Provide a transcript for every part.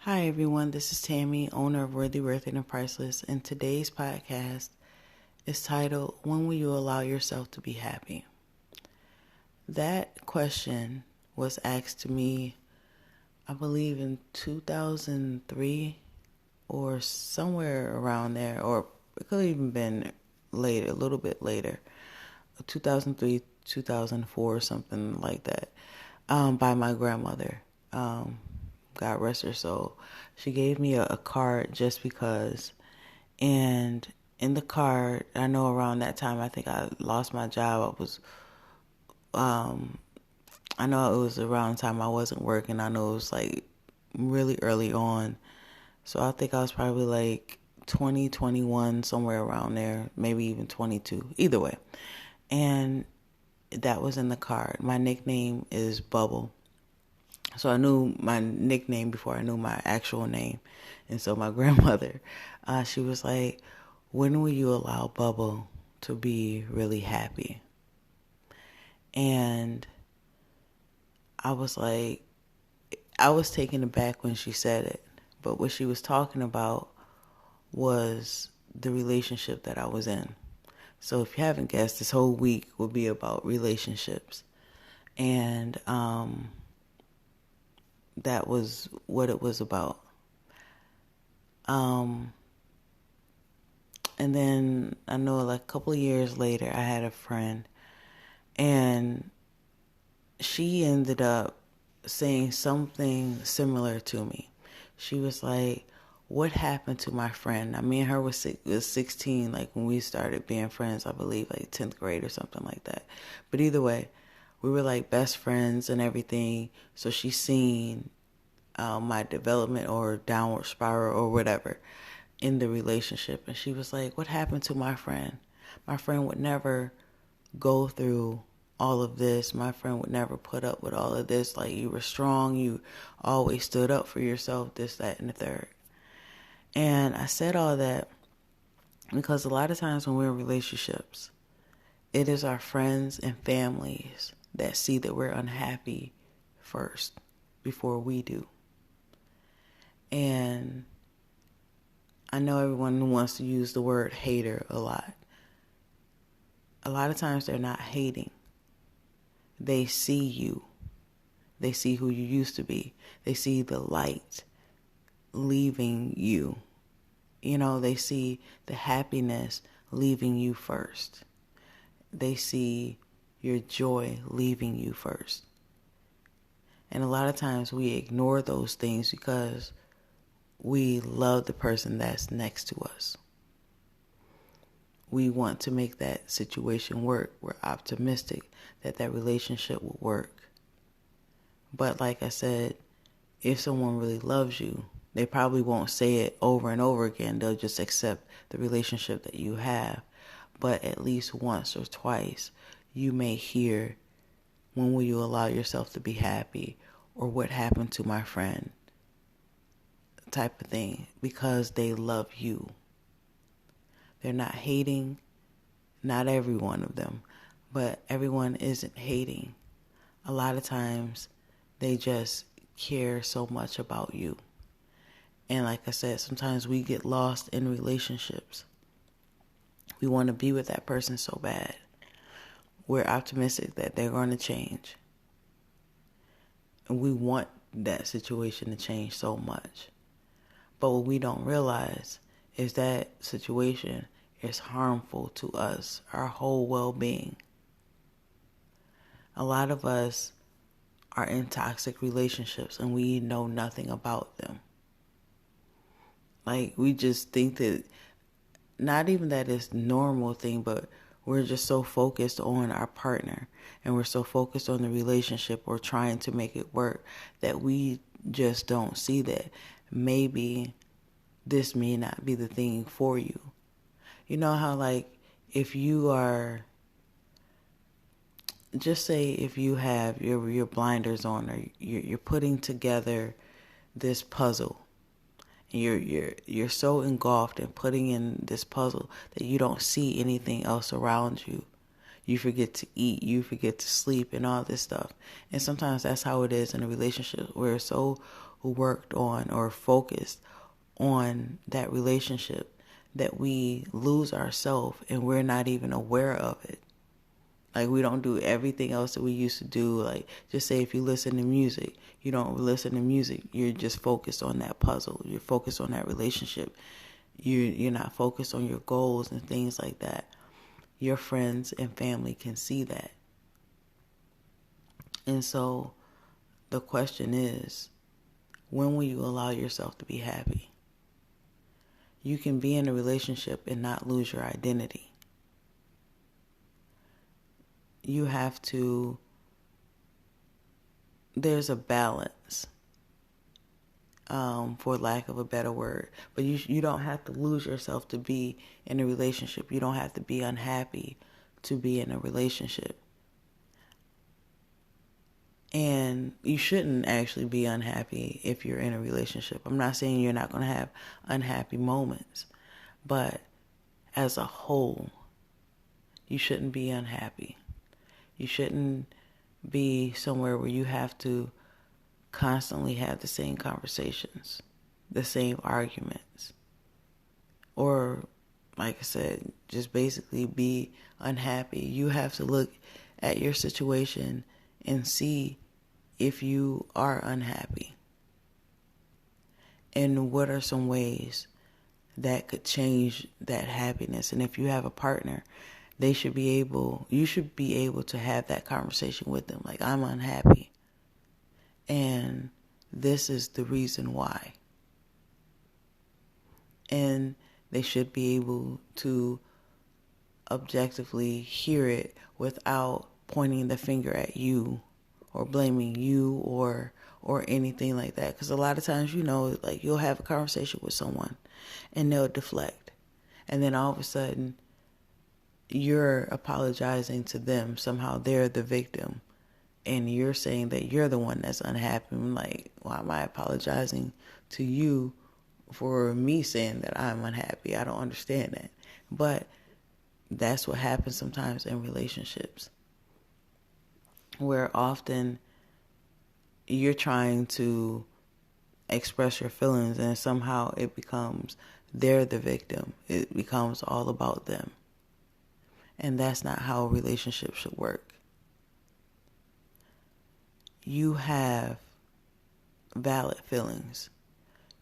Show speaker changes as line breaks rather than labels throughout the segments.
Hi everyone, this is Tammy, owner of Worthyworthitpriceless, and today's podcast is titled, When Will You Allow Yourself to Be Happy? That question was asked to me, I believe in 2003 or somewhere around there, or it could have even been later, a little bit later, 2003, 2004, something like that, by my grandmother. God rest her soul. She gave me a card just because. And in the card, I know around that time, I think I lost my job. I know it was around the time I wasn't working. I know it was like really early on. So I think I was probably like 20, 21, somewhere around there, maybe even 22, either way. And that was in the card. My nickname is Bubble. So I knew my nickname before I knew my actual name. And so my grandmother, she was like, when will you allow Bubble to be really happy? And I was like, I was taken aback when she said it. But what she was talking about was the relationship that I was in. So if you haven't guessed, this whole week will be about relationships. And that was what it was about. And then I know like a couple of years later, I had a friend, and she ended up saying something similar to me. She was like, what happened to my friend? I mean, her was 16, like when we started being friends, I believe like 10th grade or something like that. But either way, we were like best friends and everything. So she seen my development or downward spiral or whatever in the relationship. And she was like, what happened to my friend? My friend would never go through all of this. My friend would never put up with all of this. Like, you were strong. You always stood up for yourself, this, that, and the third. And I said all that because a lot of times when we're in relationships, it is our friends and families that see that we're unhappy first before we do. And I know everyone wants to use the word hater a lot. A lot of times they're not hating. They see you. They see who you used to be. They see the light leaving you. You know, they see the happiness leaving you first. They see your joy leaving you first. And a lot of times we ignore those things because we love the person that's next to us. We want to make that situation work. We're optimistic that that relationship will work. But like I said, if someone really loves you, they probably won't say it over and over again. They'll just accept the relationship that you have. But at least once or twice, you may hear, when will you allow yourself to be happy? Or what happened to my friend? Type of thing. Because they love you. They're not hating. Not every one of them. But everyone isn't hating. A lot of times, they just care so much about you. And like I said, sometimes we get lost in relationships. We want to be with that person so bad. We're optimistic that they're going to change. And we want that situation to change so much. But what we don't realize is that situation is harmful to us, our whole well-being. A lot of us are in toxic relationships and we know nothing about them. Like, we just think that, not even that it's a normal thing, but we're just so focused on our partner and we're so focused on the relationship or trying to make it work that we just don't see that maybe this may not be the thing for you. You know how, like, if you are, just say if you have your blinders on, or you're putting together this puzzle, and you're so engulfed in putting in this puzzle that you don't see anything else around you. You forget to eat, you forget to sleep, and all this stuff. And sometimes that's how it is in a relationship. We're so who worked on or focused on that relationship that we lose ourselves and we're not even aware of it. Like, we don't do everything else that we used to do. Like, just say if you listen to music, you don't listen to music. You're just focused on that puzzle. You're focused on that relationship. You're not focused on your goals and things like that. Your friends and family can see that. And so the question is, when will you allow yourself to be happy? You can be in a relationship and not lose your identity. You have to, there's a balance, for lack of a better word. But you don't have to lose yourself to be in a relationship. You don't have to be unhappy to be in a relationship. And you shouldn't actually be unhappy if you're in a relationship. I'm not saying you're not going to have unhappy moments. But as a whole, you shouldn't be unhappy. You shouldn't be somewhere where you have to constantly have the same conversations, the same arguments, or, like I said, just basically be unhappy. You have to look at your situation and see if you are unhappy. And what are some ways that could change that happiness? And if you have a partner, you should be able to have that conversation with them. Like, I'm unhappy, and this is the reason why. And they should be able to objectively hear it without pointing the finger at you or blaming you or anything like that. Because a lot of times, like, you'll have a conversation with someone and they'll deflect. And then all of a sudden, you're apologizing to them. Somehow they're the victim. And you're saying that you're the one that's unhappy. I'm like, why am I apologizing to you for me saying that I'm unhappy? I don't understand that. But that's what happens sometimes in relationships, where often you're trying to express your feelings and somehow it becomes they're the victim. It becomes all about them. And that's not how a relationship should work. You have valid feelings.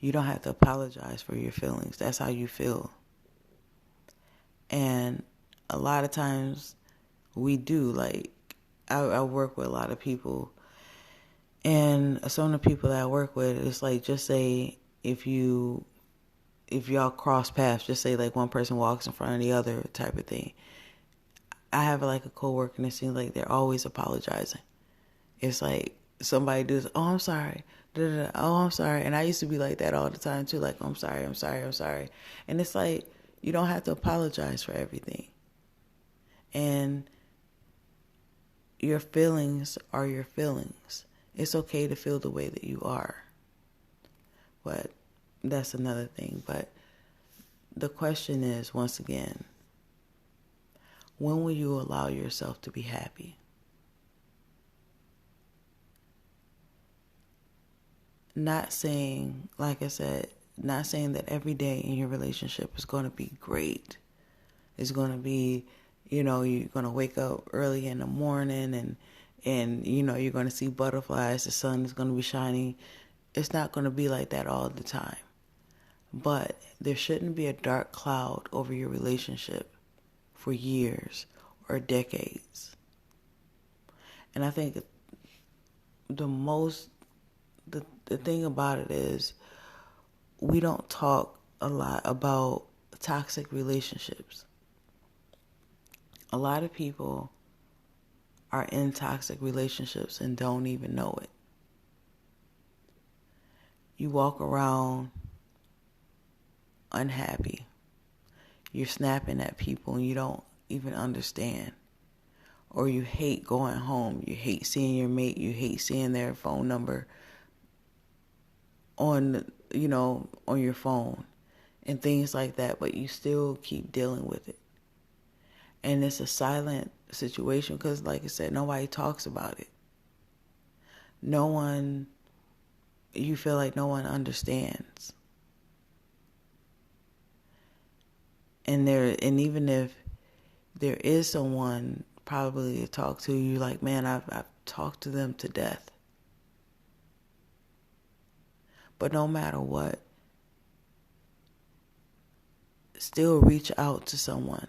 You don't have to apologize for your feelings. That's how you feel. And a lot of times we do. Like, I work with a lot of people, and some of the people that I work with, it's like, just say if y'all cross paths, just say like one person walks in front of the other type of thing. I have like a coworker and it seems like they're always apologizing. It's like somebody does, oh, I'm sorry. Da-da-da. Oh, I'm sorry. And I used to be like that all the time too. Like, I'm sorry. And it's like, you don't have to apologize for everything. And your feelings are your feelings. It's okay to feel the way that you are. But that's another thing. But the question is, once again, when will you allow yourself to be happy? Not saying, like I said, not saying that every day in your relationship is going to be great. It's going to be, you're going to wake up early in the morning and you're going to see butterflies. The sun is going to be shining. It's not going to be like that all the time. But there shouldn't be a dark cloud over your relationship for years or decades. And I think the thing about it is, we don't talk a lot about toxic relationships. A lot of people are in toxic relationships and don't even know it. You walk around unhappy. You're snapping at people and you don't even understand. Or you hate going home. You hate seeing your mate. You hate seeing their phone number on your phone and things like that, but you still keep dealing with it. And it's a silent situation because, like I said, nobody talks about it. No one you feel like no one understands. And even if there is someone probably to talk to, you're like, man, I've talked to them to death. But no matter what, still reach out to someone,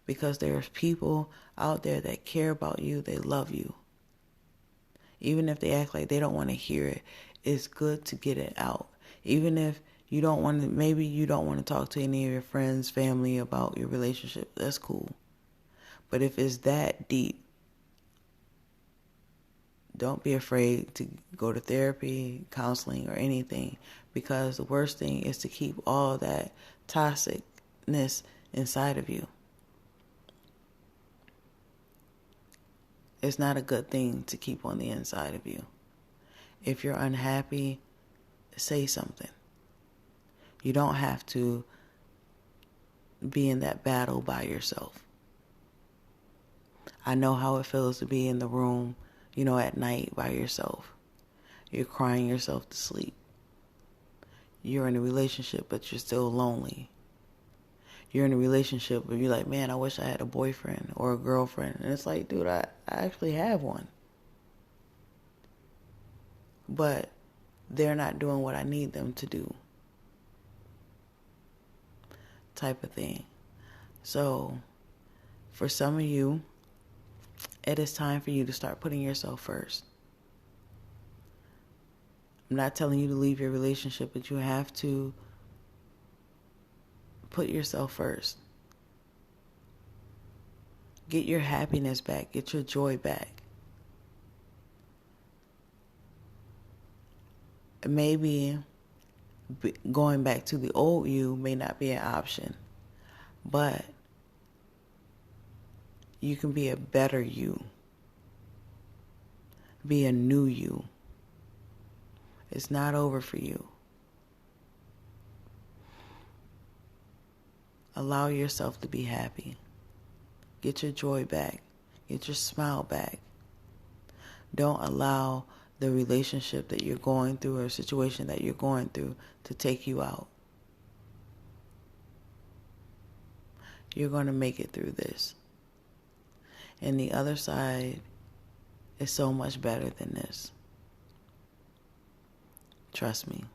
because there's people out there that care about you, they love you. Even if they act like they don't want to hear it, it's good to get it out. Even if you don't want to, maybe you don't want to talk to any of your friends, family about your relationship, that's cool. But if it's that deep, don't be afraid to go to therapy, counseling, or anything, because the worst thing is to keep all that toxicness inside of you. It's not a good thing to keep on the inside of you. If you're unhappy, say something. You don't have to be in that battle by yourself. I know how it feels to be in the room, at night by yourself. You're crying yourself to sleep. You're in a relationship, but you're still lonely. You're in a relationship where you're like, man, I wish I had a boyfriend or a girlfriend. And it's like, dude, I actually have one. But they're not doing what I need them to do. Type of thing. So, for some of you, it is time for you to start putting yourself first. I'm not telling you to leave your relationship, but you have to put yourself first. Get your happiness back. Get your joy back. Maybe going back to the old you may not be an option, but you can be a better you. Be a new you. It's not over for you. Allow yourself to be happy. Get your joy back. Get your smile back. Don't allow the relationship that you're going through or situation that you're going through to take you out. You're going to make it through this. And the other side is so much better than this. Trust me.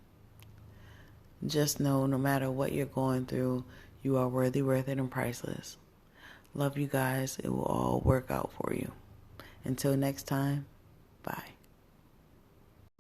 Just know, no matter what you're going through, you are worthy, worth it, and priceless. Love you guys. It will all work out for you. Until next time, bye.